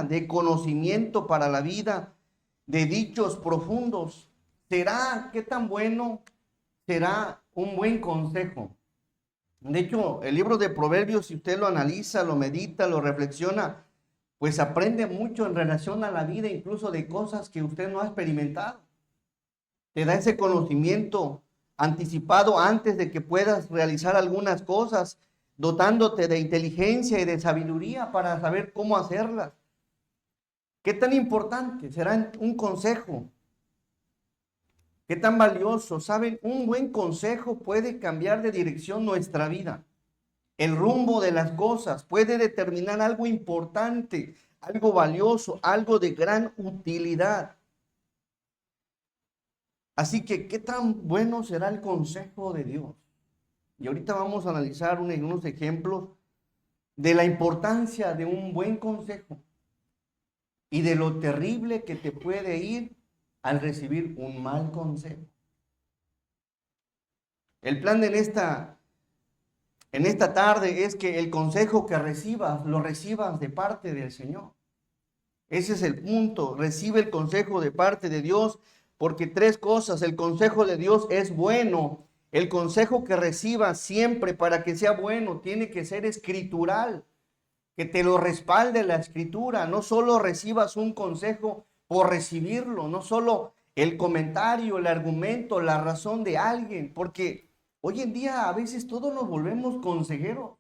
vida, de conocimiento para la vida, de dichos profundos. ¿Qué tan bueno será un buen consejo? De hecho, el libro de Proverbios, si usted lo analiza, lo medita, lo reflexiona, pues aprende mucho en relación a la vida, incluso de cosas que usted no ha experimentado. Te da ese conocimiento anticipado antes de que puedas realizar algunas cosas, dotándote de inteligencia y de sabiduría para saber cómo hacerlas. ¿Qué tan importante será un consejo? ¿Qué tan valioso? ¿Saben? Un buen consejo puede cambiar de dirección nuestra vida. El rumbo de las cosas puede determinar algo importante, algo valioso, algo de gran utilidad. Así que, ¿qué tan bueno será el consejo de Dios? Y ahorita vamos a analizar unos ejemplos de la importancia de un buen consejo y de lo terrible que te puede ir al recibir un mal consejo. El plan de en esta tarde es que el consejo que recibas, lo recibas de parte del Señor. Ese es el punto. Recibe el consejo de parte de Dios, porque tres cosas. El consejo de Dios es bueno. El consejo que recibas siempre, para que sea bueno, tiene que ser escritural, que te lo respalde la escritura. No solo recibas un consejo por recibirlo, no solo el comentario, el argumento, la razón de alguien, porque hoy en día a veces todos nos volvemos consejeros.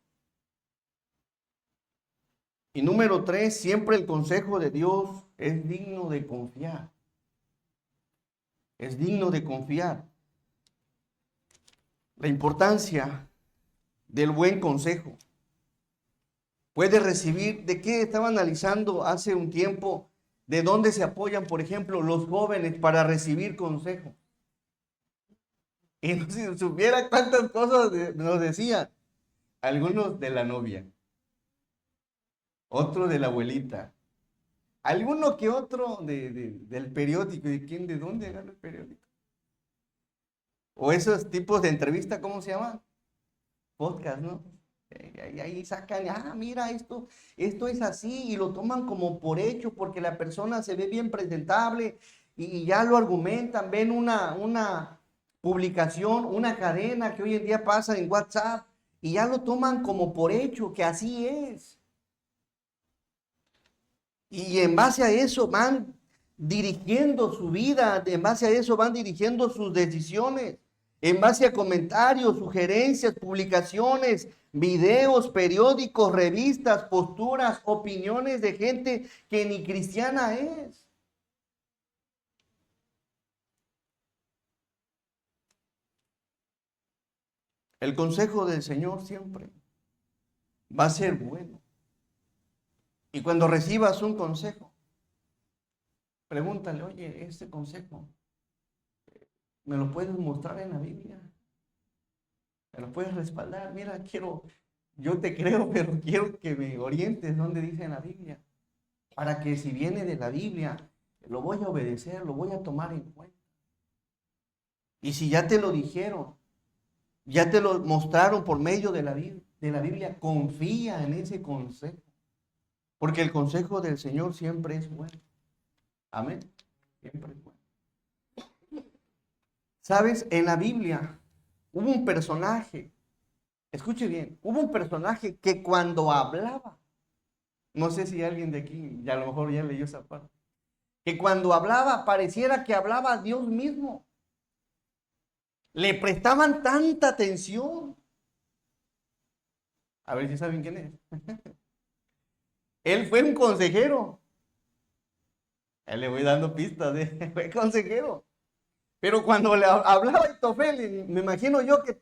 Y número tres, siempre el consejo de Dios es digno de confiar. Es digno de confiar. La importancia del buen consejo. Puedes recibir, ¿de qué estaba analizando hace un tiempo? ¿De dónde se apoyan, por ejemplo, los jóvenes para recibir consejo? Y no si supiera cuántas cosas nos decían. Algunos de la novia, otro de la abuelita, alguno que otro del periódico. ¿De quién? ¿De dónde agarra el periódico? O esos tipos de entrevista, ¿cómo se llaman? Podcast, ¿no? Ahí sacan, mira, esto es así, y lo toman como por hecho, porque la persona se ve bien presentable, y ya lo argumentan, ven una publicación, una cadena que hoy en día pasa en WhatsApp, y ya lo toman como por hecho, que así es. Y en base a eso van dirigiendo su vida, en base a eso van dirigiendo sus decisiones, en base a comentarios, sugerencias, publicaciones, videos, periódicos, revistas, posturas, opiniones de gente que ni cristiana es. El consejo del Señor siempre va a ser bueno. Y cuando recibas un consejo, pregúntale, oye, este consejo, ¿me lo puedes mostrar en la Biblia? ¿Me lo puedes respaldar? Mira, yo te creo, pero quiero que me orientes dónde dice en la Biblia. Para que si viene de la Biblia, lo voy a obedecer, lo voy a tomar en cuenta. Y si ya te lo dijeron, ya te lo mostraron por medio de la Biblia, confía en ese consejo. Porque el consejo del Señor siempre es bueno. Amén. Siempre es bueno. ¿Sabes? En la Biblia hubo un personaje, escuche bien, hubo un personaje que cuando hablaba, no sé si alguien de aquí, ya a lo mejor ya leyó esa parte, que cuando hablaba pareciera que hablaba Dios mismo. Le prestaban tanta atención. A ver si saben quién es. Él fue un consejero. Él le voy dando pistas, fue consejero. Pero cuando le hablaba Aitofel, me imagino yo que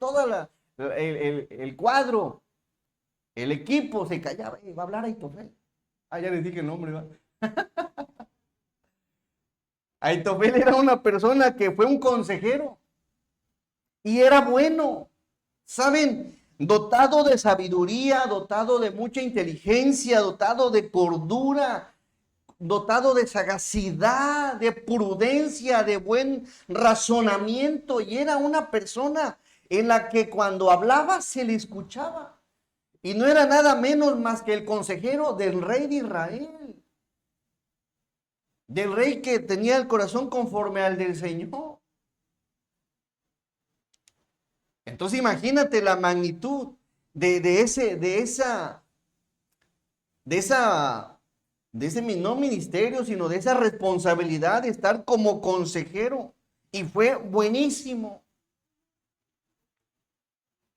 el cuadro, el equipo se callaba. Va a hablar Aitofel. Ya les dije el nombre, ¿va? Aitofel era una persona que fue un consejero. Y era bueno. ¿Saben? Dotado de sabiduría, dotado de mucha inteligencia, dotado de cordura, dotado de sagacidad, de prudencia, de buen razonamiento. Y era una persona en la que cuando hablaba se le escuchaba. Y no era nada menos más que el consejero del rey de Israel. del rey que tenía el corazón conforme al del Señor. Entonces imagínate la magnitud de esa, de ese no ministerio, sino de esa responsabilidad de estar como consejero. Y fue buenísimo.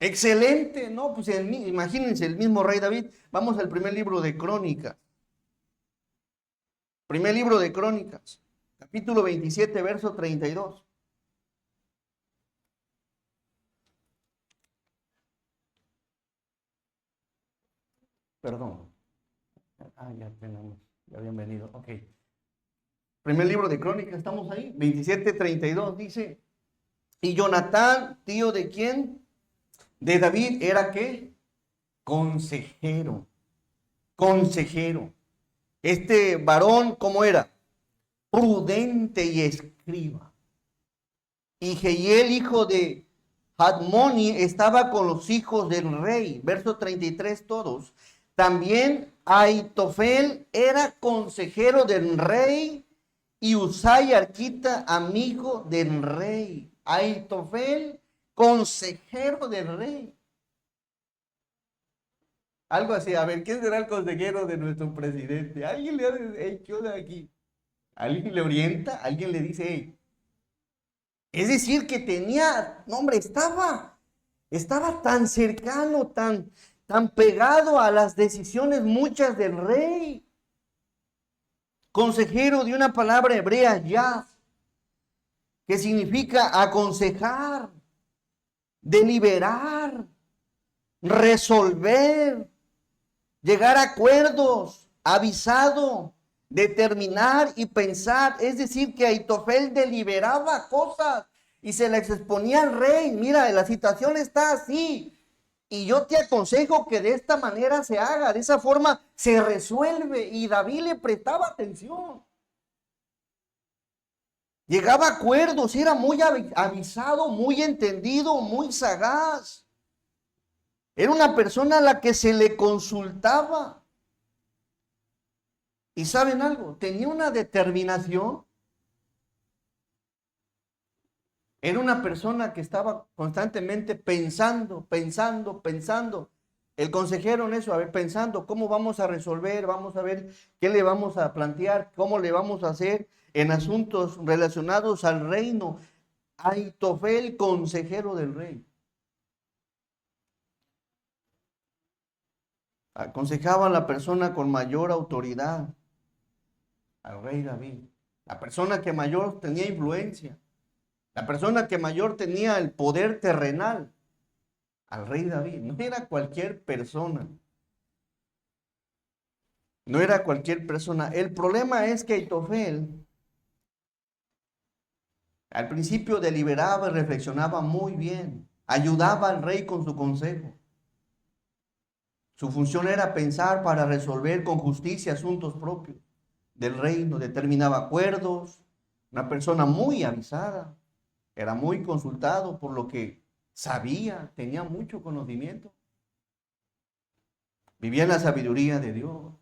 Excelente, ¿no? Pues imagínense el mismo rey David. Vamos al primer libro de Crónicas. Primer libro de Crónicas, capítulo 27, verso 32. Perdón. Ya tenemos, ya habían venido. Ok. Primer libro de Crónicas, estamos ahí. 27:32 dice, y Jonatán, tío de quién? De David, ¿era qué? Consejero. Consejero. Este varón, ¿cómo era? Prudente y escriba. Y Jehiel, hijo de Hadmoni, estaba con los hijos del rey. Verso 33 todos. También Aitofel era consejero del rey y Usai Arquita, amigo del rey. Aitofel, consejero del rey. Algo así, a ver, ¿quién será el consejero de nuestro presidente? ¿Alguien le hace, hey, qué onda aquí? ¿Alguien le orienta? ¿Alguien le dice, hey? Es decir, que tenía, no, hombre, estaba tan cercano, tan pegado a las decisiones muchas del rey. Consejero de una palabra hebrea, ya, que significa aconsejar, deliberar, resolver, llegar a acuerdos, avisado, determinar y pensar. Es decir, que Aitofel deliberaba cosas y se las exponía al rey. Mira, la situación está así y yo te aconsejo que de esta manera se haga, de esa forma se resuelve. Y David le prestaba atención. Llegaba a acuerdos, era muy avisado, muy entendido, muy sagaz. Era una persona a la que se le consultaba. ¿Y saben algo? Tenía una determinación. Era una persona que estaba constantemente pensando. El consejero en eso, a ver, pensando cómo vamos a resolver, vamos a ver qué le vamos a plantear, cómo le vamos a hacer en asuntos relacionados al reino. Aitofel, consejero del rey. Aconsejaba a la persona con mayor autoridad, al rey David. La persona que mayor tenía influencia. La persona que mayor tenía el poder terrenal, al rey David. No era cualquier persona. No era cualquier persona. El problema es que Aitofel al principio deliberaba y reflexionaba muy bien. Ayudaba al rey con su consejo. Su función era pensar para resolver con justicia asuntos propios del reino. Determinaba acuerdos. Una persona muy avisada. Era muy consultado por lo que sabía. Tenía mucho conocimiento. Vivía en la sabiduría de Dios,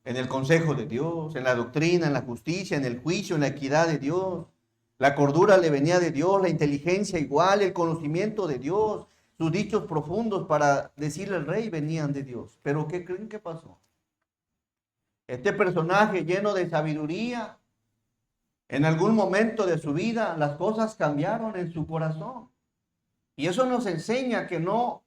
en el consejo de Dios, en la doctrina, en la justicia, en el juicio, en la equidad de Dios. La cordura le venía de Dios, la inteligencia igual, el conocimiento de Dios, sus dichos profundos para decirle al rey venían de Dios. Pero ¿qué creen que pasó? Este personaje lleno de sabiduría, en algún momento de su vida las cosas cambiaron en su corazón. Y eso nos enseña que no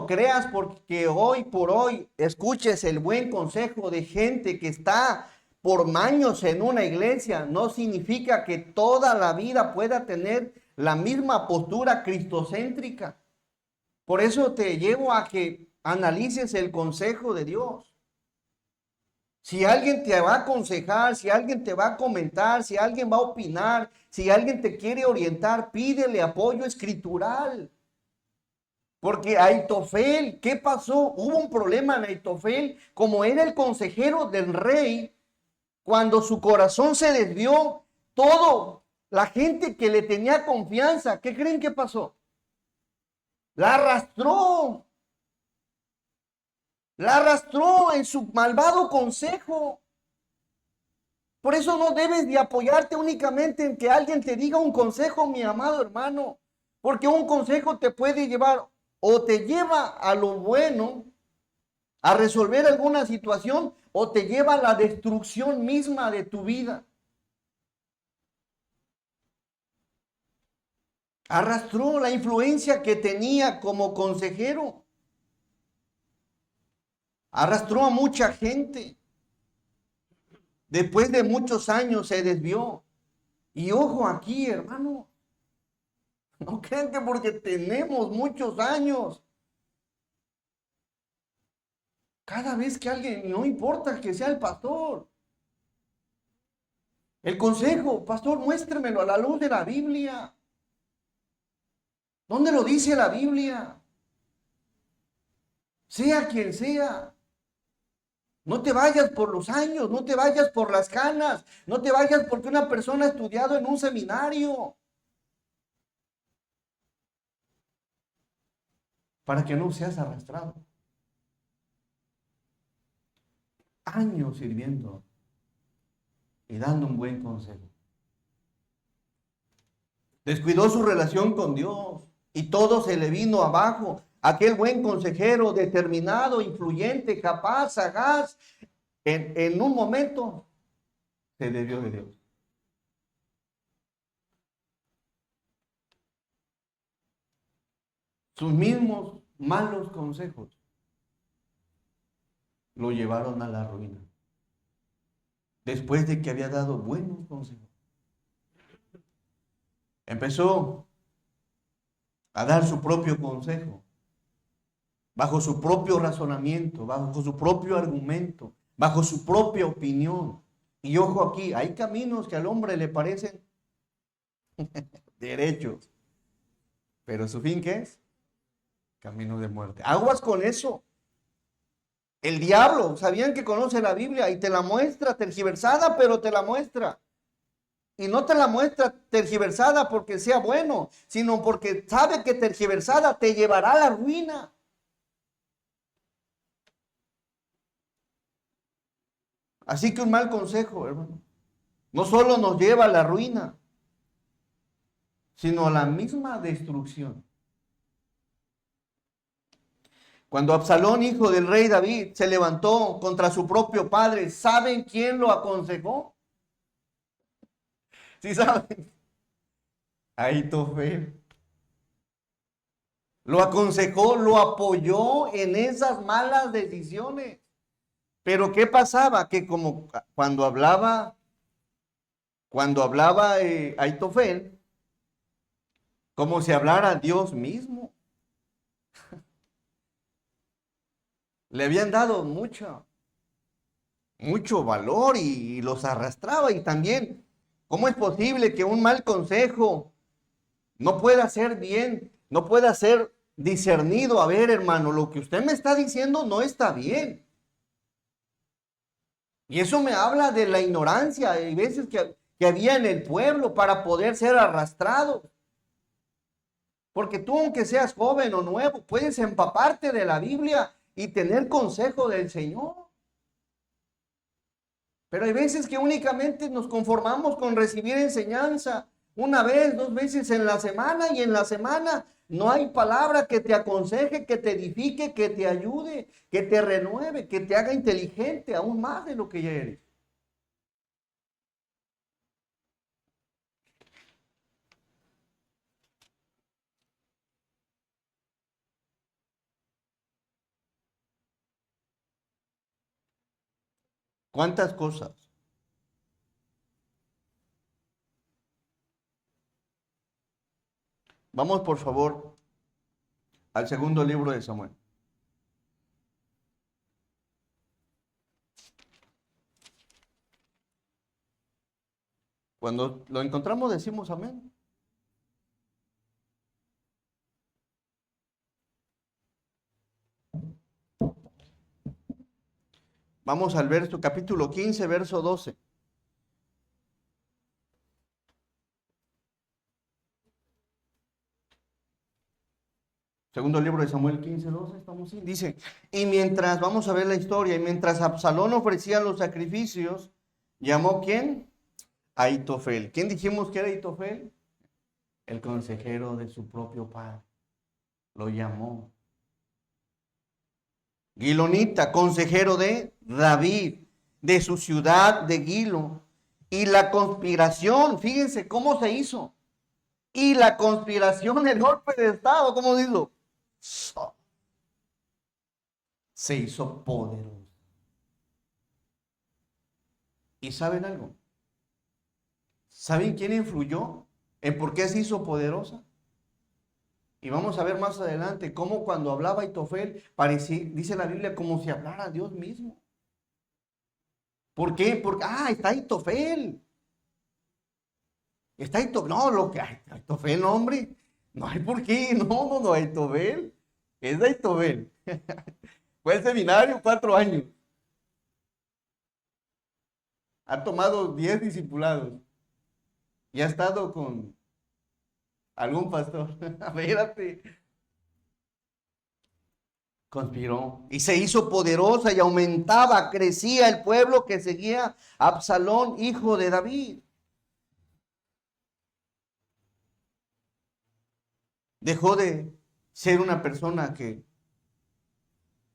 creas porque hoy por hoy escuches el buen consejo de gente que está por años en una iglesia. No significa que toda la vida pueda tener la misma postura cristocéntrica. Por eso te llevo a que analices el consejo de Dios. Si alguien te va a aconsejar, si alguien te va a comentar, si alguien va a opinar, si alguien te quiere orientar, pídele apoyo escritural. Porque Aitofel, ¿qué pasó? Hubo un problema en Aitofel, como era el consejero del rey, cuando su corazón se desvió, todo, la gente que le tenía confianza, ¿qué creen que pasó? La arrastró en su malvado consejo. Por eso no debes de apoyarte únicamente en que alguien te diga un consejo, mi amado hermano, porque un consejo te puede llevar o te lleva a lo bueno, a resolver alguna situación, o te lleva a la destrucción misma de tu vida. Arrastró la influencia que tenía como consejero. Arrastró a mucha gente. Después de muchos años se desvió. Y ojo aquí, hermano. No crean que porque tenemos muchos años, cada vez que alguien, no importa que sea el pastor, el consejo, pastor, muéstremelo a la luz de la Biblia. ¿Dónde lo dice la Biblia? Sea quien sea. No te vayas por los años, no te vayas por las canas, no te vayas porque una persona ha estudiado en un seminario. Para que no seas arrastrado. Años sirviendo y dando un buen consejo. Descuidó su relación con Dios y todo se le vino abajo. Aquel buen consejero, determinado, influyente, capaz, sagaz, en un momento se desvió de Dios. Sus mismos malos consejos lo llevaron a la ruina. Después de que había dado buenos consejos. Empezó a dar su propio consejo, bajo su propio razonamiento, bajo su propio argumento, bajo su propia opinión. Y ojo aquí, hay caminos que al hombre le parecen derechos, pero su fin, ¿qué es? Camino de muerte. Aguas con eso. El diablo, ¿sabían que conoce la Biblia y te la muestra tergiversada, pero te la muestra? Y no te la muestra tergiversada porque sea bueno, sino porque sabe que tergiversada te llevará a la ruina. Así que un mal consejo, hermano, no solo nos lleva a la ruina, sino a la misma destrucción. Cuando Absalón, hijo del rey David, se levantó contra su propio padre, ¿saben quién lo aconsejó? ¿Sí saben? Ahitofel. Lo aconsejó, lo apoyó en esas malas decisiones. Pero ¿qué pasaba? Que como cuando hablaba Ahitofel, como si hablara Dios mismo. Le habían dado mucho valor y los arrastraba. Y también, ¿cómo es posible que un mal consejo no pueda ser bien, no pueda ser discernido? A ver, hermano, lo que usted me está diciendo no está bien. Y eso me habla de la ignorancia, hay veces que había en el pueblo para poder ser arrastrado. Porque tú, aunque seas joven o nuevo, puedes empaparte de la Biblia y tener consejo del Señor. Pero hay veces que únicamente nos conformamos con recibir enseñanza una vez, 2 veces en la semana, y en la semana no hay palabra que te aconseje, que te edifique, que te ayude, que te renueve, que te haga inteligente aún más de lo que ya eres. ¿Cuántas cosas? Vamos por favor al segundo libro de Samuel. Cuando lo encontramos decimos amén. Vamos al verso, capítulo 15, verso 12. Segundo libro de Samuel 15, 12, estamos ahí. Dice, y mientras, vamos a ver la historia, y mientras Absalón ofrecía los sacrificios, ¿Llamó quién? Ahitofel. ¿Quién dijimos que era Ahitofel? El consejero de su propio padre. Lo llamó. Gilonita, consejero de David, de su ciudad de Gilo. Y la conspiración, fíjense cómo se hizo. Y la conspiración, el golpe de Estado, ¿cómo se hizo? Se hizo poderoso. ¿Y saben algo? ¿Saben quién influyó en por qué se hizo poderosa? Y vamos a ver más adelante cómo cuando hablaba Ahitofel, parecía, dice la Biblia, como si hablara Dios mismo. ¿Por qué? Porque, está Ahitofel. Está Ahitofel. No, Ahitofel, no, hombre. No hay por qué. No, Ahitofel. Es de Ahitofel. Fue al seminario 4 años. Ha tomado 10 discipulados. Y ha estado con algún pastor. Espérate. Conspiró y se hizo poderosa y aumentaba, crecía el pueblo que seguía a Absalón, hijo de David. Dejó de ser una persona que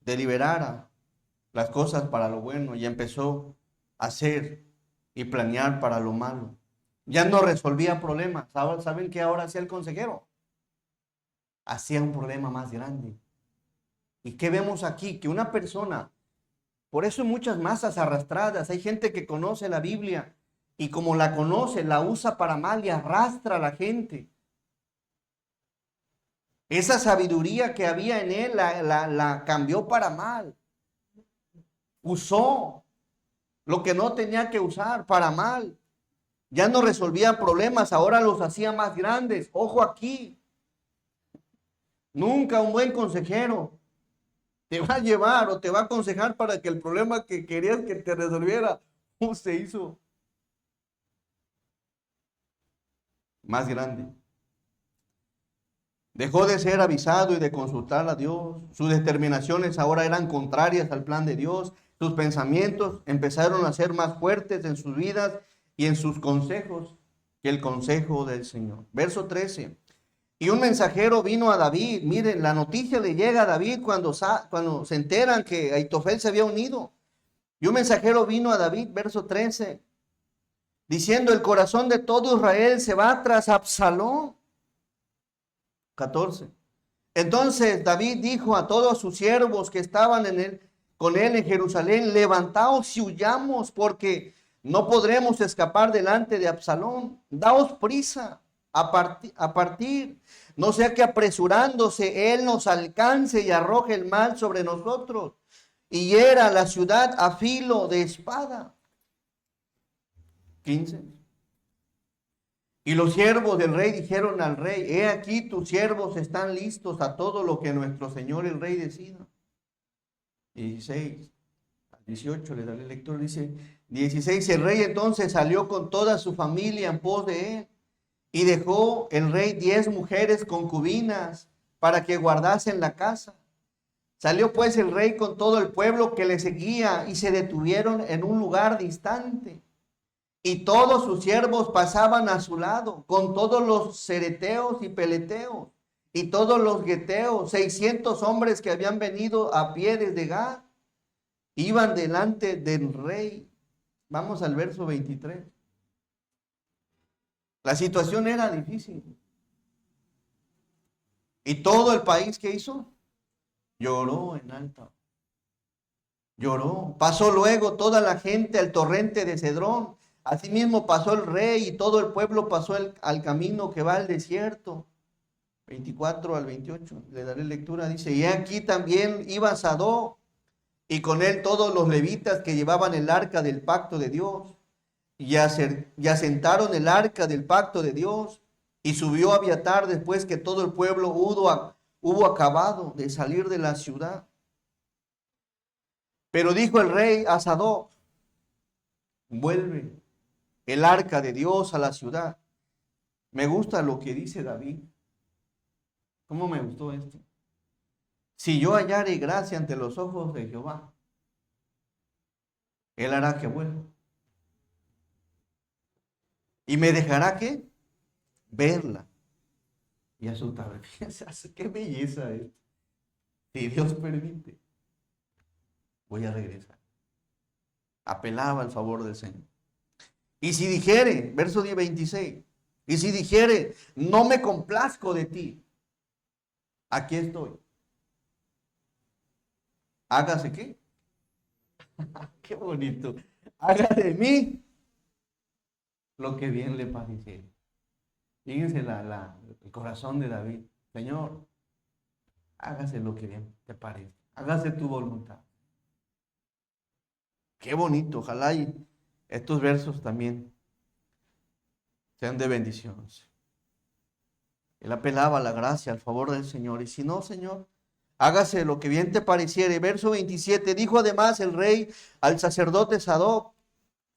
deliberara las cosas para lo bueno y empezó a hacer y planear para lo malo. Ya no resolvía problemas. ¿Saben qué ahora hacía el consejero? Hacía un problema más grande. ¿Y qué vemos aquí? Que una persona, por eso hay muchas masas arrastradas, hay gente que conoce la Biblia y como la conoce, la usa para mal y arrastra a la gente. Esa sabiduría que había en él la cambió para mal. Usó lo que no tenía que usar para mal. Ya no resolvía problemas, ahora los hacía más grandes. Ojo aquí. Nunca un buen consejero te va a llevar o te va a aconsejar para que el problema que querías que te resolviera se hizo más grande. Dejó de ser avisado y de consultar a Dios. Sus determinaciones ahora eran contrarias al plan de Dios. Sus pensamientos empezaron a ser más fuertes en sus vidas y en sus consejos que el consejo del Señor. Verso 13. Y un mensajero vino a David. Miren, la noticia le llega a David cuando se enteran que Ahitofel se había unido. Y un mensajero vino a David, verso 13, diciendo: el corazón de todo Israel se va tras Absalón. 14. Entonces David dijo a todos sus siervos que estaban con él en Jerusalén: levantaos y huyamos, porque no podremos escapar delante de Absalón. Daos prisa a partir, no sea que apresurándose él nos alcance y arroje el mal sobre nosotros y hiera la ciudad a filo de espada. 15. Y los siervos del rey dijeron al rey: he aquí tus siervos están listos a todo lo que nuestro señor el rey decida. 16, 18, le daré lectura, dice 16, el rey entonces salió con toda su familia en pos de él, y dejó el rey 10 mujeres concubinas para que guardasen la casa. Salió pues el rey con todo el pueblo que le seguía, y se detuvieron en un lugar distante. Y todos sus siervos pasaban a su lado, con todos los cereteos y peleteos, y todos los geteos, 600 hombres que habían venido a pie desde Gad, iban delante del rey. Vamos al verso 23. La situación era difícil. Y todo el país, ¿qué hizo? Lloró en alta. Lloró. Pasó luego toda la gente al torrente de Cedrón. Asimismo pasó el rey y todo el pueblo pasó al camino que va al desierto. 24 al 28, le daré lectura, dice: y aquí también iba Sadoc, y con él todos los levitas que llevaban el arca del pacto de Dios. Y asentaron el arca del pacto de Dios, y subió Abiatar después que todo el pueblo hubo acabado de salir de la ciudad. Pero dijo el rey a Sadoc: vuelve el arca de Dios a la ciudad. Me gusta lo que dice David. ¿Cómo me gustó esto? Si yo hallare gracia ante los ojos de Jehová, él hará que vuelva. ¿Y me dejará qué? Verla. Y a su tarde. Qué belleza es. Si Dios permite, voy a regresar. Apelaba al favor del Señor. Y si dijere, verso 26, y si dijere, no me complazco de ti, aquí estoy. Hágase qué. Qué bonito. Haga de mí lo que bien le pareciera. Fíjense el corazón de David. Señor, hágase lo que bien te parezca. Hágase tu voluntad. Qué bonito. Ojalá y estos versos también sean de bendición. Él apelaba a la gracia, al favor del Señor. Y si no, Señor, hágase lo que bien te pareciere. Verso 27. Dijo además el rey al sacerdote Sadoc: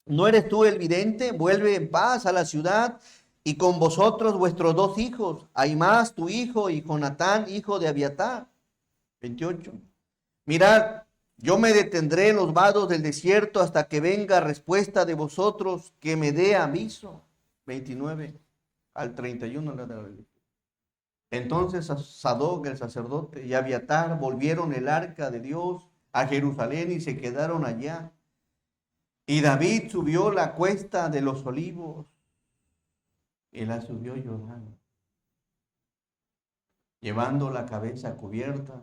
¿no eres tú el vidente? Vuelve en paz a la ciudad, y con vosotros vuestros dos hijos, Ahimaas tu hijo y Jonatán hijo de Abiatar. 28. Mirad, yo me detendré en los vados del desierto hasta que venga respuesta de vosotros que me dé aviso. 29 al 31. Entonces Sadoc el sacerdote y Abiatar volvieron el arca de Dios a Jerusalén y se quedaron allá. Y David subió la cuesta de los olivos y la subió llorando, llevando la cabeza cubierta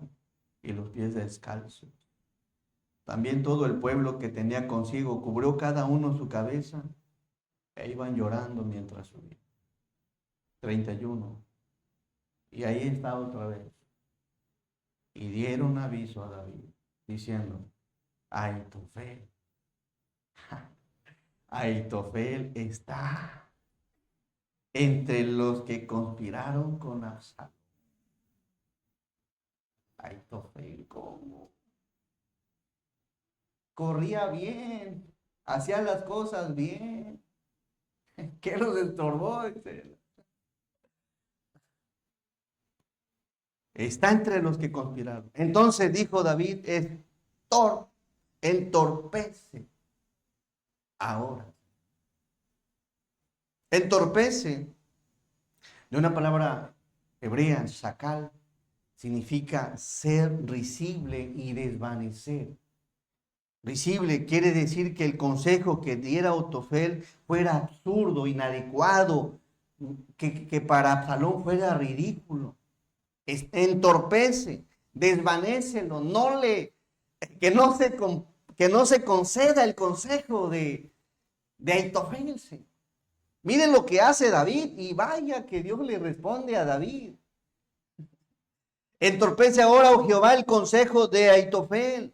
y los pies descalzos. También todo el pueblo que tenía consigo cubrió cada uno su cabeza e iban llorando mientras subían. 31. Y ahí está otra vez. Y dieron aviso a David, diciendo: Ahitofel, Ahitofel está entre los que conspiraron con Absalón. Ahitofel, ¿cómo? Corría bien, hacía las cosas bien. ¿Qué los estorbó? Está entre los que conspiraron. Entonces dijo David: entorpece ahora. Entorpece, de una palabra hebrea, shakal, significa ser risible y desvanecer. Risible quiere decir que el consejo que diera Ahitofel fuera absurdo, inadecuado, que para Absalón fuera ridículo. Entorpece, desvanécelo, que no se conceda el consejo de Ahitofel. Miren lo que hace David, y vaya que Dios le responde a David. Entorpece ahora, oh Jehová, el consejo de Ahitofel.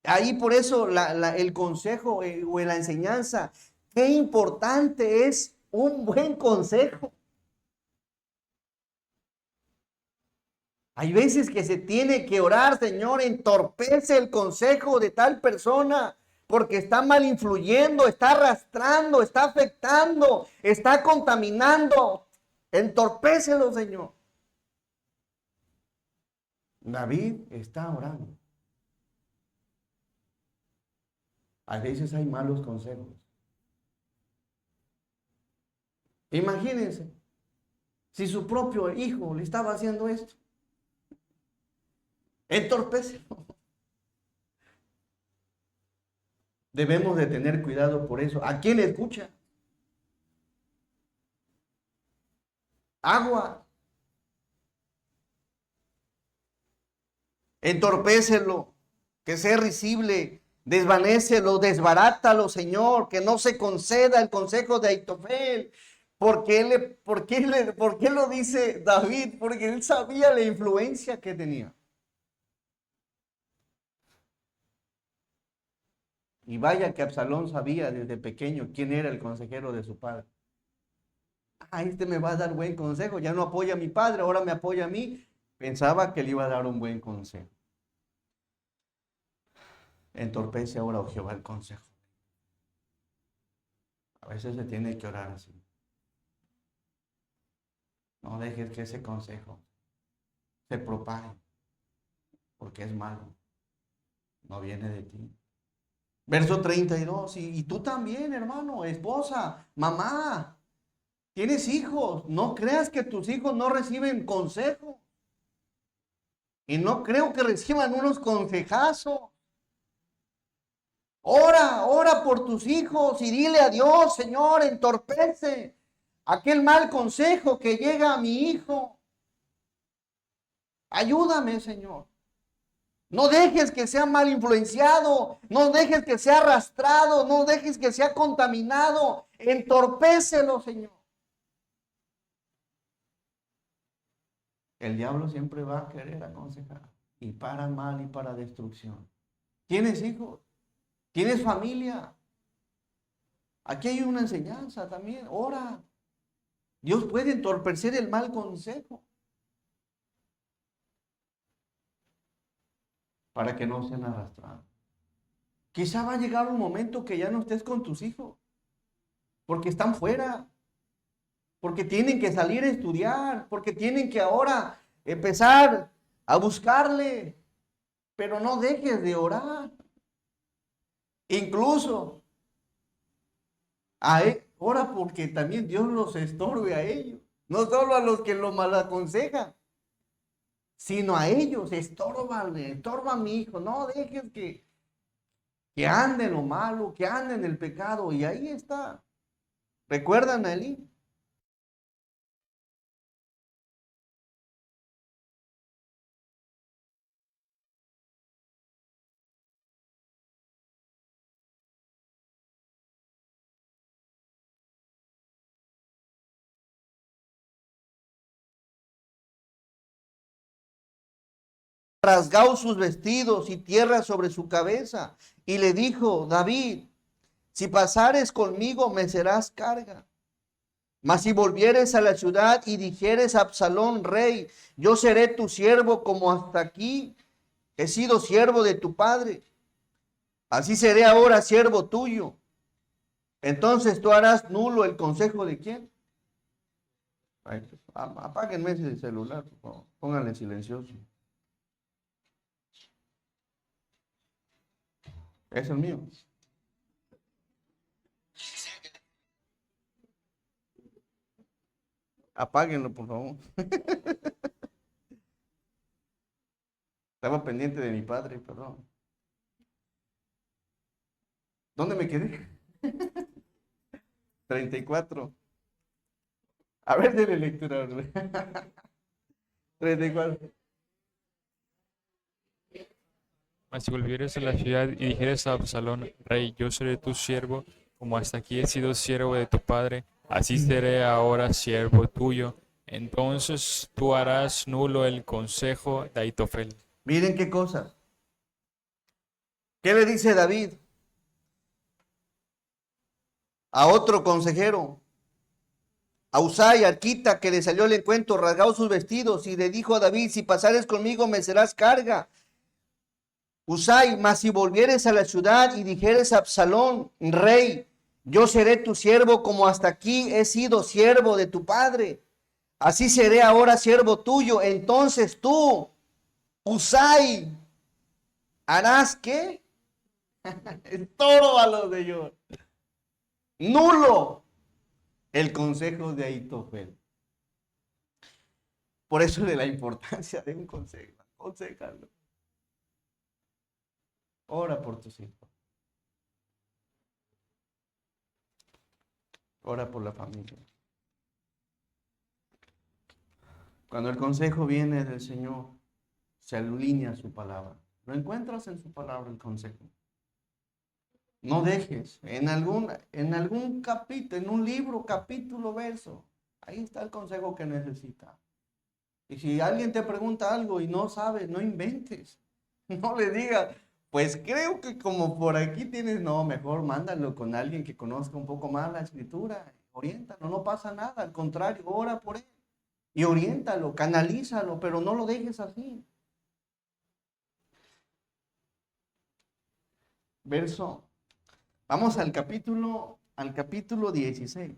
Ahí por eso el consejo o la enseñanza, qué importante es un buen consejo. Hay veces que se tiene que orar: Señor, entorpece el consejo de tal persona, porque está mal influyendo, está arrastrando, está afectando, está contaminando. Entorpécelo, Señor. David está orando. A veces hay malos consejos. Imagínense, si su propio hijo le estaba haciendo esto, entorpécelo. Debemos de tener cuidado por eso. ¿A quién escucha? Agua. Entorpécelo, que sea risible, desvanécelo, desbarátalo, Señor, que no se conceda el consejo de Ahitofel. ¿Por qué lo dice David? Porque él sabía la influencia que tenía. Y vaya que Absalón sabía desde pequeño quién era el consejero de su padre. Este me va a dar buen consejo, ya no apoya a mi padre, ahora me apoya a mí. Pensaba que le iba a dar un buen consejo. Entorpece ahora, oh Jehová, el consejo. A veces se tiene que orar así. No dejes que ese consejo se propague, porque es malo. No viene de ti, Verso 32. Y tú también, hermano, esposa, mamá, tienes hijos. No creas que tus hijos no reciben consejo. Y no creo que reciban unos consejazos. Ora, ora por tus hijos y dile a Dios, Señor, entorpece aquel mal consejo que llega a mi hijo. Ayúdame, Señor. No dejes que sea mal influenciado, no dejes que sea arrastrado, no dejes que sea contaminado. Entorpécelo, Señor. El diablo siempre va a querer aconsejar y para mal y para destrucción. ¿Tienes hijos? ¿Tienes familia? Aquí hay una enseñanza también. Ora. Dios puede entorpecer el mal consejo para que no sean arrastrados. Quizá va a llegar un momento que ya no estés con tus hijos, porque están fuera, porque tienen que salir a estudiar, porque tienen que ahora empezar a buscarle, pero no dejes de orar. Incluso ora porque también Dios los estorbe a ellos, no solo a los que lo mal aconsejan, sino a ellos. Estórbale, estorba a mi hijo, no dejes que ande en lo malo, que ande en el pecado. Y ahí está. ¿Recuerdan a Elí? Rasgado sus vestidos y tierra sobre su cabeza. Y le dijo, David, si pasares conmigo me serás carga. Mas si volvieres a la ciudad y dijeres a Absalón, rey, yo seré tu siervo como hasta aquí he sido siervo de tu padre. Así seré ahora siervo tuyo. Entonces tú harás nulo el consejo de quién. Ay, apáguenme ese celular, por favor. Pónganle silencioso. Es el mío. Apáguenlo, por favor. Estaba pendiente de mi padre, perdón. ¿Dónde me quedé? 34. A ver, dele lectura. 34. Mas si volvieres a la ciudad y dijeres a Absalón, rey, yo seré tu siervo, como hasta aquí he sido siervo de tu padre, así seré ahora siervo tuyo. Entonces tú harás nulo el consejo de Ahitofel. Miren qué cosas. ¿Qué le dice David a otro consejero? A Usai, arquita, que le salió al encuentro, rasgado sus vestidos, y le dijo a David, si pasares conmigo me serás carga. Usai, mas si volvieres a la ciudad y dijeres a Absalón, rey, yo seré tu siervo como hasta aquí he sido siervo de tu padre. Así seré ahora siervo tuyo. Entonces tú, Usai, harás qué? Todo a los de Dios. Nulo el consejo de Ahitofel. Por eso de la importancia de un consejo. Aconsejalo. Ora por tus hijos. Ora por la familia. Cuando el consejo viene del Señor, se alinea su palabra. Lo encuentras en su palabra el consejo. No dejes en algún capítulo, en un libro, capítulo, verso. Ahí está el consejo que necesitas. Y si alguien te pregunta algo y no sabes, no inventes. No le digas, pues creo que como por aquí tienes, no, mejor mándalo con alguien que conozca un poco más la escritura. Oriéntalo, no pasa nada, al contrario, ora por él. Y oriéntalo, canalízalo, pero no lo dejes así. Verso, vamos al capítulo 16.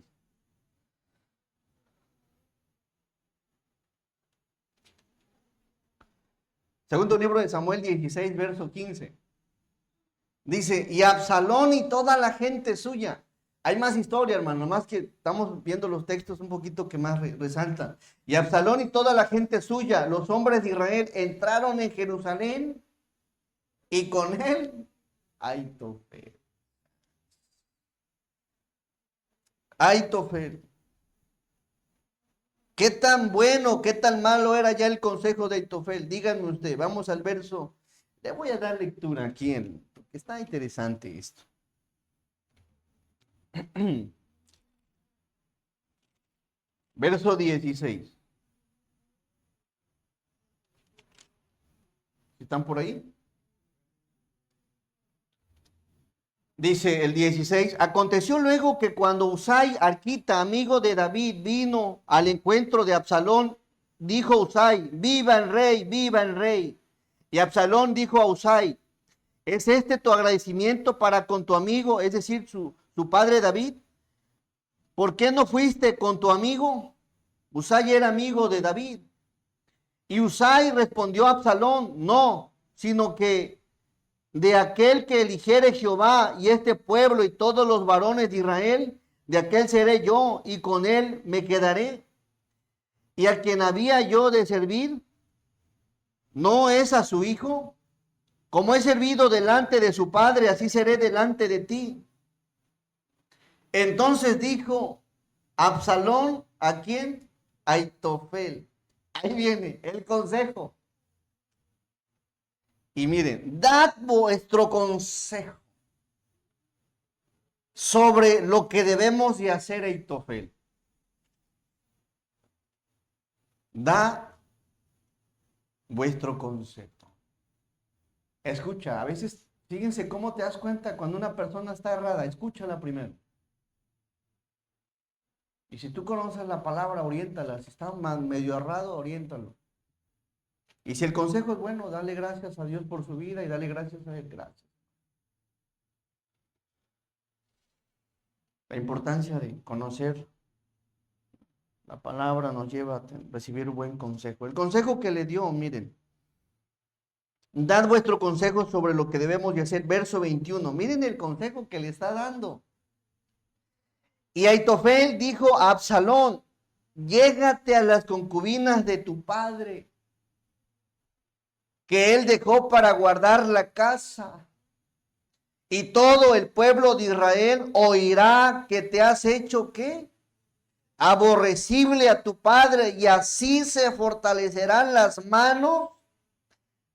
Segundo libro de Samuel 16, verso 15. Dice, y Absalón y toda la gente suya. Hay más historia, hermano, más que estamos viendo los textos un poquito que más resaltan. Y Absalón y toda la gente suya, los hombres de Israel, entraron en Jerusalén y con él, Aitofel. Aitofel. ¿Qué tan bueno, qué tan malo era ya el consejo de Aitofel? Díganme usted, vamos al verso. Le voy a dar lectura aquí, porque está interesante esto. Verso 16. ¿Están por ahí? Dice el 16, aconteció luego que cuando Usai, arquita, amigo de David, vino al encuentro de Absalón, dijo Usai, viva el rey, viva el rey. Y Absalón dijo a Usai, ¿es este tu agradecimiento para con tu amigo, es decir, su padre David? ¿Por qué no fuiste con tu amigo? Usai era amigo de David. Y Usai respondió a Absalón, no, sino que de aquel que eligiere Jehová y este pueblo y todos los varones de Israel, de aquel seré yo y con él me quedaré. Y a quien había yo de servir, ¿no es a su hijo? Como he servido delante de su padre, así seré delante de ti. Entonces dijo Absalón, ¿a quién? A Aitofel. Ahí viene el consejo. Y miren, dad vuestro consejo sobre lo que debemos de hacer, Aitofel. Da vuestro consejo. Escucha, a veces, fíjense cómo te das cuenta cuando una persona está errada. Escúchala primero. Y si tú conoces la palabra, oriéntala. Si está medio errado, oriéntalo. Y si el consejo es bueno, dale gracias a Dios por su vida y dale gracias a Él. Gracias. La importancia de conocer la palabra nos lleva a recibir un buen consejo. El consejo que le dio, miren, dad vuestro consejo sobre lo que debemos de hacer. Verso 21. Miren el consejo que le está dando. Y Aitofel dijo a Absalón, llégate a las concubinas de tu padre, que él dejó para guardar la casa. Y todo el pueblo de Israel oirá que te has hecho, ¿qué? Aborrecible a tu padre, y así se fortalecerán las manos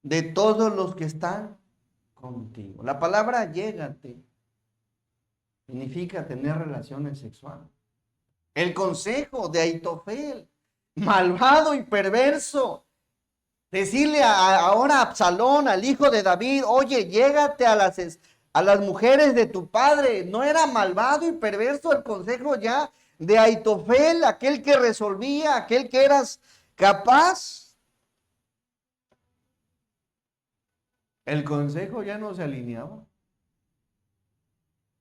de todos los que están contigo. La palabra llégate significa tener relaciones sexuales. El consejo de Aitofel, malvado y perverso, decirle ahora a Absalón, al hijo de David, oye, llégate a las mujeres de tu padre. No era malvado y perverso el consejo ya de Aitofel, aquel que resolvía, aquel que eras capaz. El consejo ya no se alineaba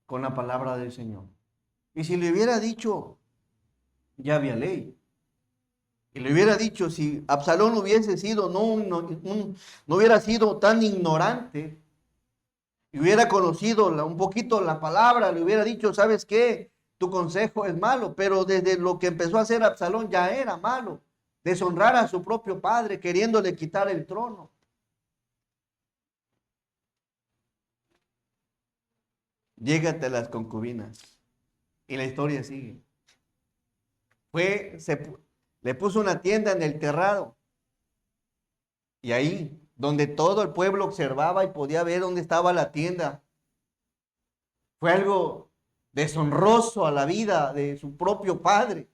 con la palabra del Señor. Y si le hubiera dicho, ya había ley. Y le hubiera dicho, si Absalón hubiese sido, no hubiera sido tan ignorante, y hubiera conocido un poquito la palabra, le hubiera dicho, ¿sabes qué? Tu consejo es malo, pero desde lo que empezó a hacer Absalón ya era malo, deshonrar a su propio padre, queriéndole quitar el trono. Llégate a las concubinas. Y la historia sigue. Le puso una tienda en el terrado. Y ahí, donde todo el pueblo observaba y podía ver dónde estaba la tienda, fue algo deshonroso a la vida de su propio padre.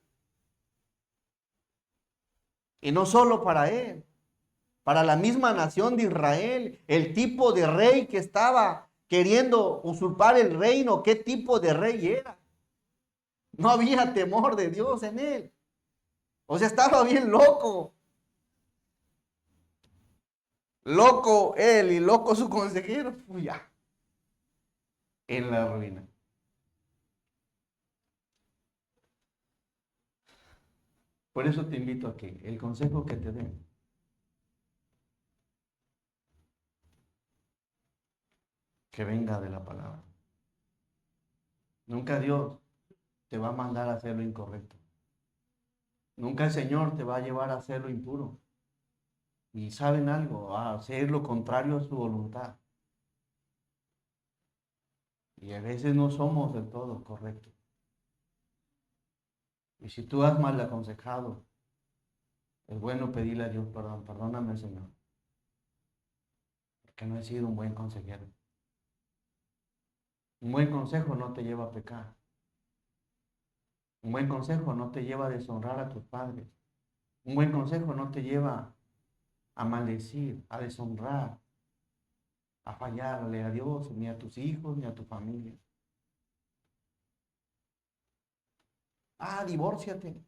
Y no solo para él, para la misma nación de Israel, el tipo de rey que estaba queriendo usurpar el reino, qué tipo de rey era. No había temor de Dios en él. O sea, estaba bien loco. Loco él y loco su consejero. Pues ya, en la ruina. Por eso te invito a que el consejo que te den, que venga de la palabra. Nunca Dios te va a mandar a hacer lo incorrecto. Nunca el Señor te va a llevar a hacer lo impuro. Y saben algo, a hacer lo contrario a su voluntad. Y a veces no somos del todo correctos. Y si tú has mal aconsejado, es bueno pedirle a Dios perdón. Perdóname, Señor, porque no he sido un buen consejero. Un buen consejo no te lleva a pecar. Un buen consejo no te lleva a deshonrar a tus padres. Un buen consejo no te lleva a maldecir, a deshonrar, a fallarle a Dios, ni a tus hijos, ni a tu familia. Divórciate.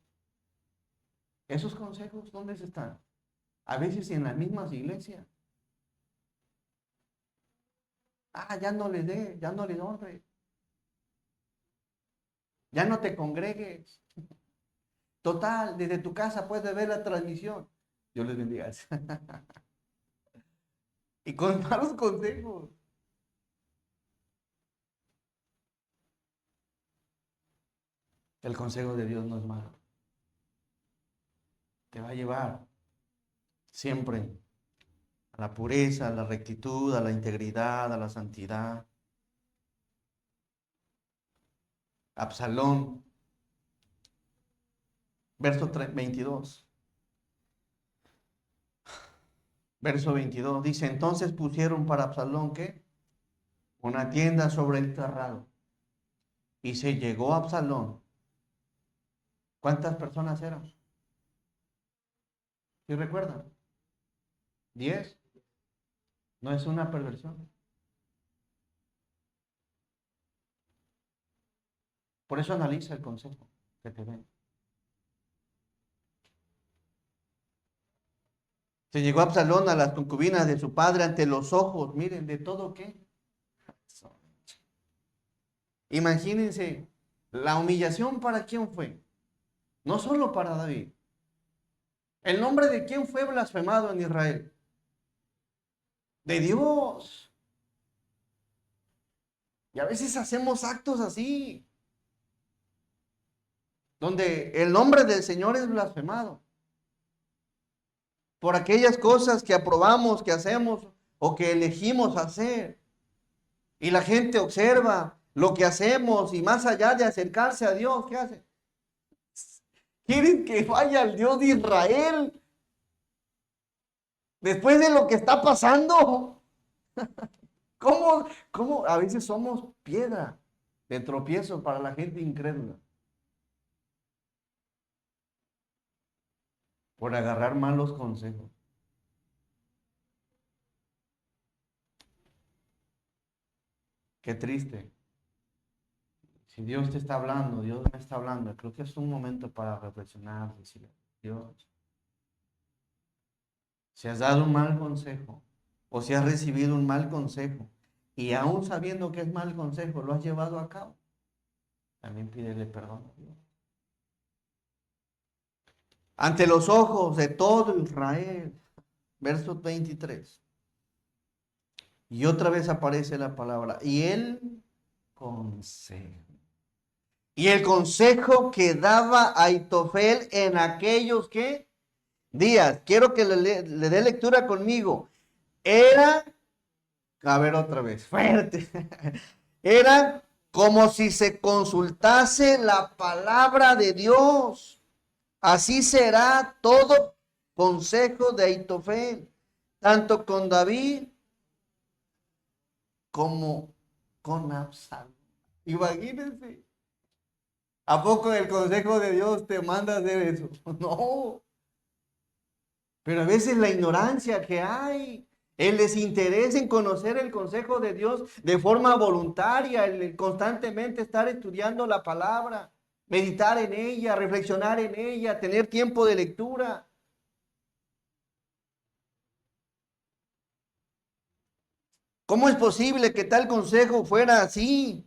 Esos consejos, ¿dónde están? A veces en las mismas iglesias. Ya no le dé, ya no le honre. Ya no te congregues. Total, desde tu casa puedes ver la transmisión. Dios les bendiga. Y con malos consejos. El consejo de Dios no es malo. Te va a llevar siempre a la pureza, a la rectitud, a la integridad, a la santidad. Absalón, verso 22. Verso 22 dice, entonces pusieron para Absalón, ¿qué? Una tienda sobre el terrado. Y se llegó a Absalón. ¿Cuántas personas eran? ¿Sí recuerdan? 10. No es una perversión. Por eso analiza el consejo que te den. Se llegó a Absalón a las concubinas de su padre ante los ojos, miren, de todo qué. Imagínense, la humillación para quién fue. No solo para David. ¿El nombre de quién fue blasfemado en Israel? De Dios. Y a veces hacemos actos así, donde el nombre del Señor es blasfemado. Por aquellas cosas que aprobamos, que hacemos o que elegimos hacer. Y la gente observa lo que hacemos y más allá de acercarse a Dios, ¿qué hace? Quieren que vaya al Dios de Israel. Después de lo que está pasando. ¿Cómo a veces somos piedra de tropiezo para la gente incrédula? Por agarrar malos consejos. Qué triste. Si Dios te está hablando, Dios me está hablando, creo que es un momento para reflexionar, decirle, Dios, si has dado un mal consejo o si has recibido un mal consejo y aún sabiendo que es mal consejo, lo has llevado a cabo, también pídele perdón a Dios. Ante los ojos de todo Israel, verso 23. Y otra vez aparece la palabra, y el consejo. Y el consejo que daba Aitofel en aquellos ¿qué? Días. Quiero que le dé lectura conmigo. Era, a ver otra vez, fuerte. Era como si se consultase la palabra de Dios. Así será todo consejo de Aitofel, tanto con David como con Absalón. Imagínense. ¿A poco el consejo de Dios te manda a hacer eso? No. Pero a veces la ignorancia que hay, el desinterés en conocer el consejo de Dios de forma voluntaria, el constantemente estar estudiando la palabra, meditar en ella, reflexionar en ella, tener tiempo de lectura. ¿Cómo es posible que tal consejo fuera así?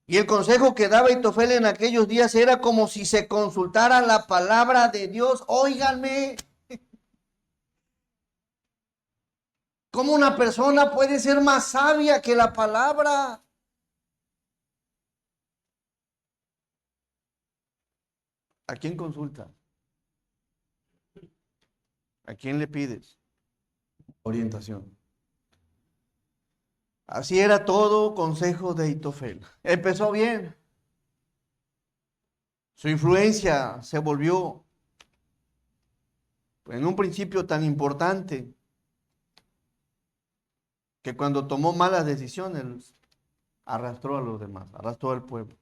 Y el consejo que daba Aitofel en aquellos días era como si se consultara la palabra de Dios. Óiganme. ¿Cómo una persona puede ser más sabia que la palabra? ¿A quién consulta? ¿A quién le pides orientación? Así era todo consejo de Ahitofel. Empezó bien. Su influencia se volvió en un principio tan importante que cuando tomó malas decisiones arrastró a los demás, arrastró al pueblo.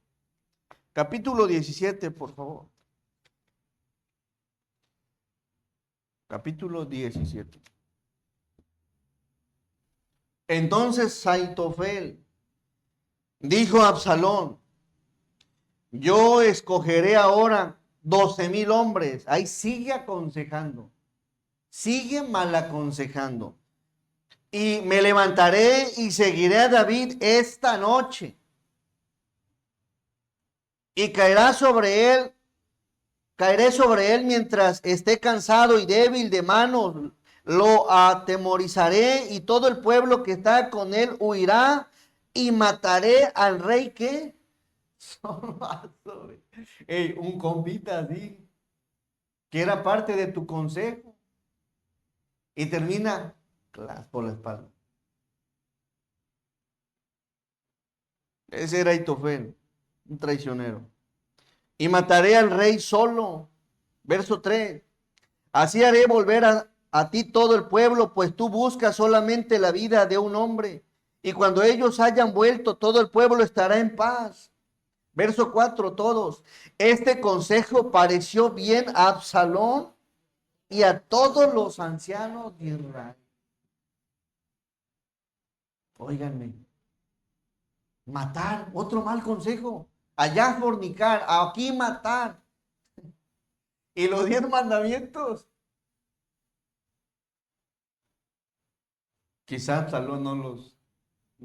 Capítulo 17, por favor. Capítulo 17. Entonces Ahitofel dijo a Absalón: yo escogeré ahora 12,000 hombres. Ahí sigue aconsejando, sigue mal aconsejando. Y me levantaré y seguiré a David esta noche. Y caeré sobre él mientras esté cansado y débil de manos. Lo atemorizaré y todo el pueblo que está con él huirá, y mataré al rey que un compita así, que era parte de tu consejo, y termina por la espalda. Ese era Ahitofel, un traicionero. Y mataré al rey solo. Verso 3. Así haré volver a ti todo el pueblo, pues tú buscas solamente la vida de un hombre. Y cuando ellos hayan vuelto, todo el pueblo estará en paz. Verso 4, todos. Este consejo pareció bien a Absalón y a todos los ancianos de Israel. Óiganme, matar, otro mal consejo. Allá fornicar, aquí matar. Y los 10 mandamientos. Quizás Absalón no los,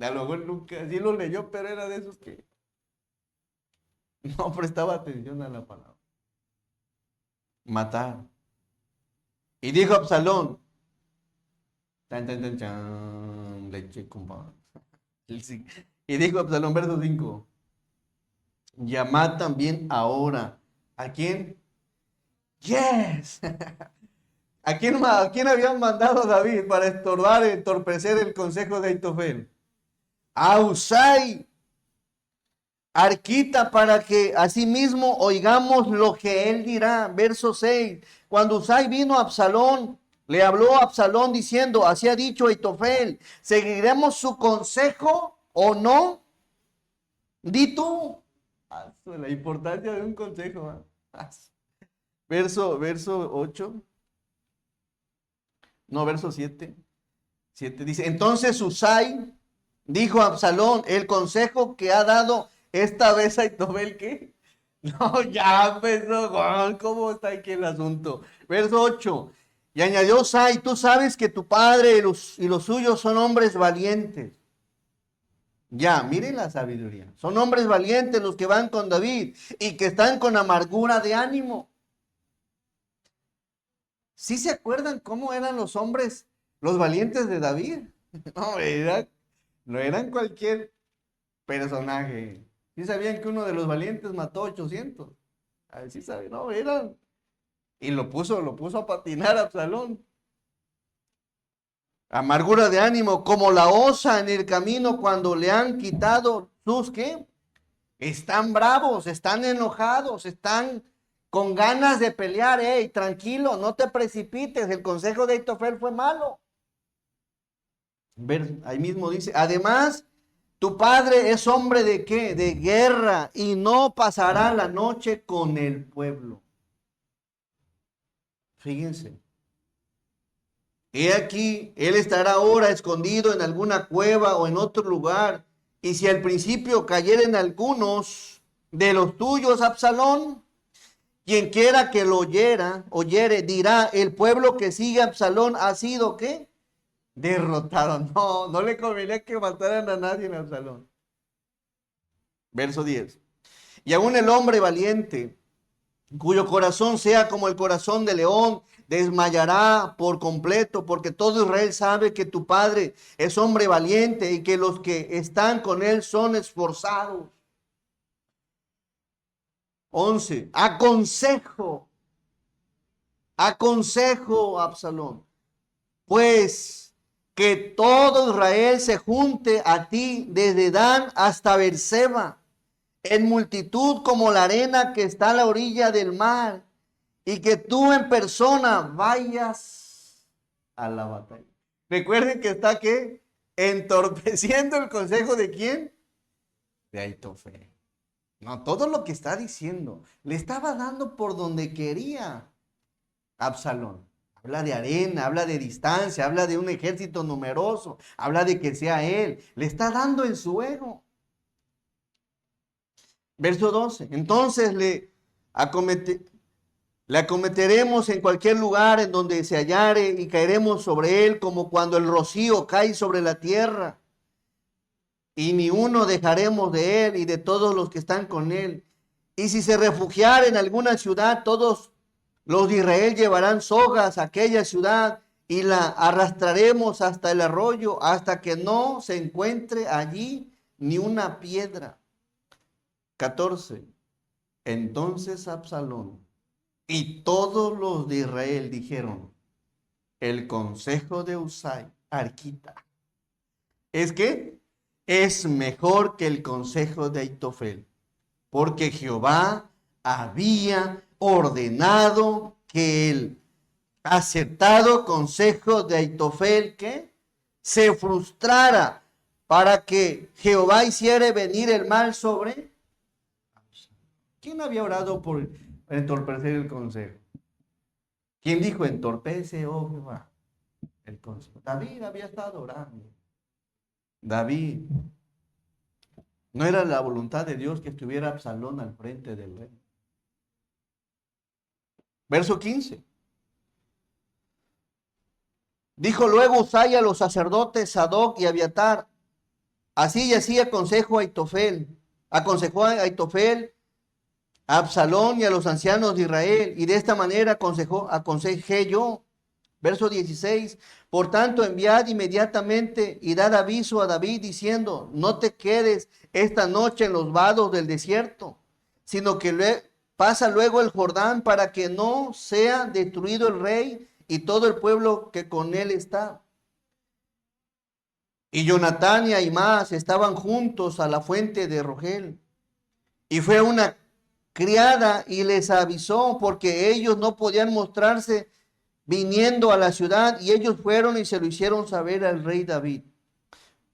a lo mejor nunca, sí los leyó, pero era de esos que no prestaba atención a la palabra. Matar. Y dijo Absalón, tan, tan, tan, chan, leche con pan. Y dijo Absalón, verso 5, llamad también ahora. ¿A quién? Yes. ¿A quién habían mandado David para estorbar, entorpecer el consejo de Ahitofel? A Husai, Arquita, para que asimismo oigamos lo que él dirá. Verso 6. Cuando Husai vino a Absalón, le habló a Absalón diciendo: así ha dicho Ahitofel, ¿seguiremos su consejo o no? Di tú. La importancia de un consejo. Verso 8. No, verso 7. 7 dice: entonces Husai dijo a Absalón: el consejo que ha dado esta vez Ahitofel, ¿qué? No, ya empezó, ¿cómo está aquí el asunto? Verso 8. Y añadió Husai: tú sabes que tu padre y los suyos son hombres valientes. Ya, miren la sabiduría. Son hombres valientes los que van con David y que están con amargura de ánimo. ¿Sí se acuerdan cómo eran los hombres, los valientes de David? No eran cualquier personaje. ¿Sí sabían que uno de los valientes mató 800? A ver, sí sabían, no, eran. Y lo puso a patinar a Absalón. Amargura de ánimo, como la osa en el camino cuando le han quitado sus, ¿qué? Están bravos, están enojados, están con ganas de pelear. Hey, tranquilo, no te precipites, el consejo de Ahitofel fue malo. Ahí mismo dice: además, tu padre es hombre de ¿qué? De guerra, y no pasará la noche con el pueblo. Fíjense. He aquí, él estará ahora escondido en alguna cueva o en otro lugar. Y si al principio cayeren algunos de los tuyos, Absalón, quien quiera que lo oyere, dirá: el pueblo que sigue a Absalón ha sido, ¿qué? Derrotado. No, no le convenía que mataran a nadie en Absalón. Verso 10. Y aún el hombre valiente cuyo corazón sea como el corazón de león, desmayará por completo, porque todo Israel sabe que tu padre es hombre valiente y que los que están con él son esforzados. 11. Aconsejo, Absalón, pues que todo Israel se junte a ti desde Dan hasta Beerseba, en multitud como la arena que está a la orilla del mar, y que tú en persona vayas a la batalla. Recuerden que está ¿qué? Entorpeciendo el consejo de quién? De Aitofel. No, todo lo que está diciendo le estaba dando por donde quería Absalón. Habla de arena, habla de distancia, habla de un ejército numeroso, habla de que sea él. Le está dando en su ego. Verso 12. Entonces le acometeremos en cualquier lugar en donde se hallare y caeremos sobre él como cuando el rocío cae sobre la tierra. Y ni uno dejaremos de él y de todos los que están con él. Y si se refugiara en alguna ciudad, todos los de Israel llevarán sogas a aquella ciudad y la arrastraremos hasta el arroyo, hasta que no se encuentre allí ni una piedra. 14. Entonces Absalón y todos los de Israel dijeron, el consejo de Husai, Arquita, es que es mejor que el consejo de Aitofel, porque Jehová había ordenado que el acertado consejo de Aitofel que se frustrara para que Jehová hiciera venir el mal sobre. ¿Quién había orado por entorpecer el consejo? ¿Quién dijo entorpece, oh Jehová, el consejo? David había estado orando. David, no era la voluntad de Dios que estuviera Absalón al frente del rey. Verso 15. Dijo luego Usai a los sacerdotes Sadoc y Abiatar, así y así aconsejó a Aitofel a Absalón y a los ancianos de Israel, y de esta manera aconsejé yo. Verso 16, por tanto enviad inmediatamente y dad aviso a David diciendo, no te quedes esta noche en los vados del desierto, sino que pasa luego el Jordán para que no sea destruido el rey y todo el pueblo que con él está. Y Jonatán y Ahimaas estaban juntos a la fuente de Rogel. Y fue una criada y les avisó porque ellos no podían mostrarse viniendo a la ciudad, y ellos fueron y se lo hicieron saber al rey David.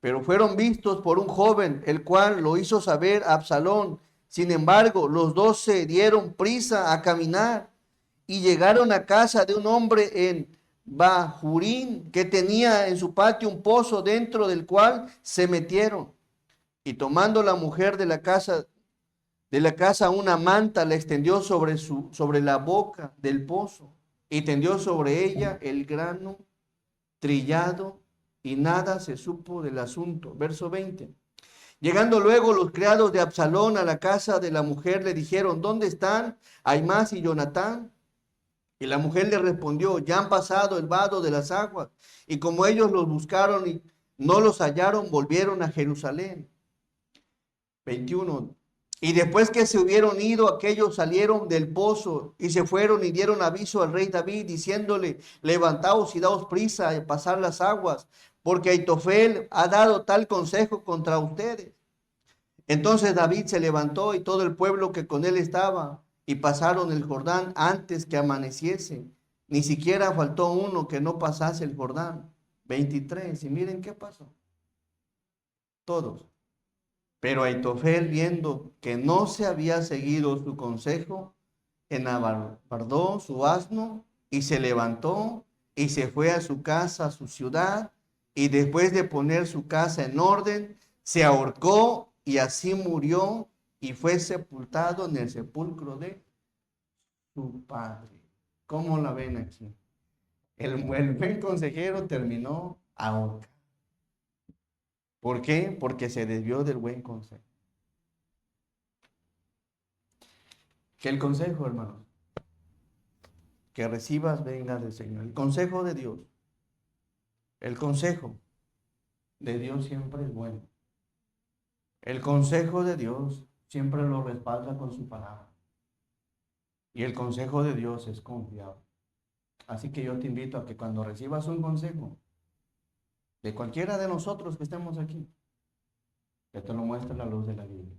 Pero fueron vistos por un joven, el cual lo hizo saber a Absalón. Sin embargo, los dos se dieron prisa a caminar y llegaron a casa de un hombre en Bahurín, que tenía en su patio un pozo dentro del cual se metieron. Y tomando la mujer de la casa una manta, la extendió sobre la boca del pozo y tendió sobre ella el grano trillado, y nada se supo del asunto. Verso 20. Llegando luego los criados de Absalón a la casa de la mujer, le dijeron, ¿dónde están Ahimaas y Jonatán? Y la mujer le respondió, ya han pasado el vado de las aguas. Y como ellos los buscaron y no los hallaron, volvieron a Jerusalén. 21. Y después que se hubieron ido, aquellos salieron del pozo y se fueron y dieron aviso al rey David, diciéndole, levantaos y daos prisa a pasar las aguas, porque Aitofel ha dado tal consejo contra ustedes. Entonces David se levantó y todo el pueblo que con él estaba, y pasaron el Jordán antes que amaneciese. Ni siquiera faltó uno que no pasase el Jordán. 23. Y miren qué pasó. Todos. Pero Aitofel, viendo que no se había seguido su consejo, enavardó su asno y se levantó y se fue a su casa, a su ciudad, y después de poner su casa en orden, se ahorcó y así murió y fue sepultado en el sepulcro de su padre. ¿Cómo la ven aquí? El buen consejero terminó ahorcado. ¿Por qué? Porque se desvió del buen consejo. Que el consejo, hermanos, que recibas venga del Señor. El consejo de Dios. El consejo de Dios siempre es bueno. El consejo de Dios siempre lo respalda con su palabra. Y el consejo de Dios es confiable. Así que yo te invito a que cuando recibas un consejo de cualquiera de nosotros que estemos aquí, que te lo muestre la luz de la Biblia.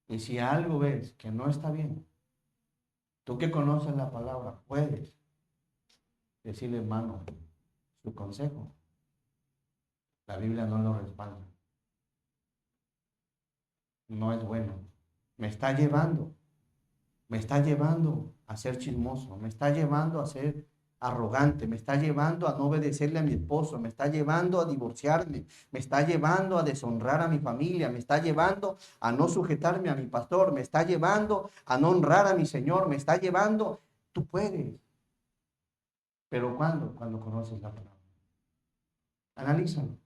Y si algo ves que no está bien, tú que conoces la palabra, puedes decirle, hermano, su consejo. La Biblia no lo respalda. No es bueno. Me está llevando a ser chismoso, me está llevando a ser arrogante, me está llevando a no obedecerle a mi esposo, me está llevando a divorciarme, me está llevando a deshonrar a mi familia, me está llevando a no sujetarme a mi pastor, me está llevando a no honrar a mi Señor, me está llevando, tú puedes. Pero ¿cuándo? Cuando conoces la palabra. Analízalo.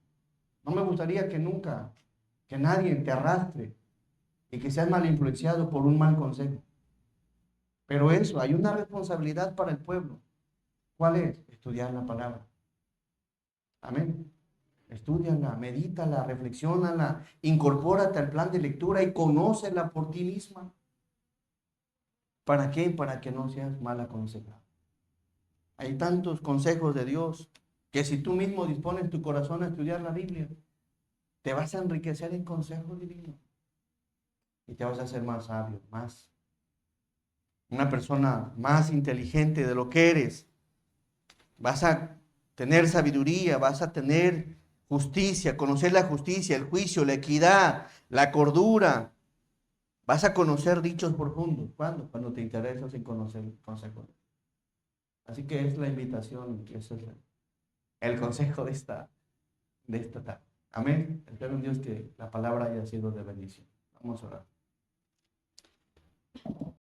No me gustaría que nunca, que nadie te arrastre y que seas mal influenciado por un mal consejo. Pero eso, hay una responsabilidad para el pueblo. ¿Cuál es? Estudiar la palabra. Amén. Estúdiala, medítala, reflexiónala, incorpórate al plan de lectura y conócela por ti misma. ¿Para qué? Para que no seas mal aconsejado. Hay tantos consejos de Dios que si tú mismo dispones tu corazón a estudiar la Biblia, te vas a enriquecer en consejos divinos y te vas a hacer más sabio, una persona más inteligente de lo que eres. Vas a tener sabiduría, vas a tener justicia, conocer la justicia, el juicio, la equidad, la cordura. Vas a conocer dichos profundos. ¿Cuándo? Cuando te interesas en conocer el consejo. Así que es la invitación, eso es el consejo de esta tarde. Amén. Espero en Dios que la palabra haya sido de bendición. Vamos a orar.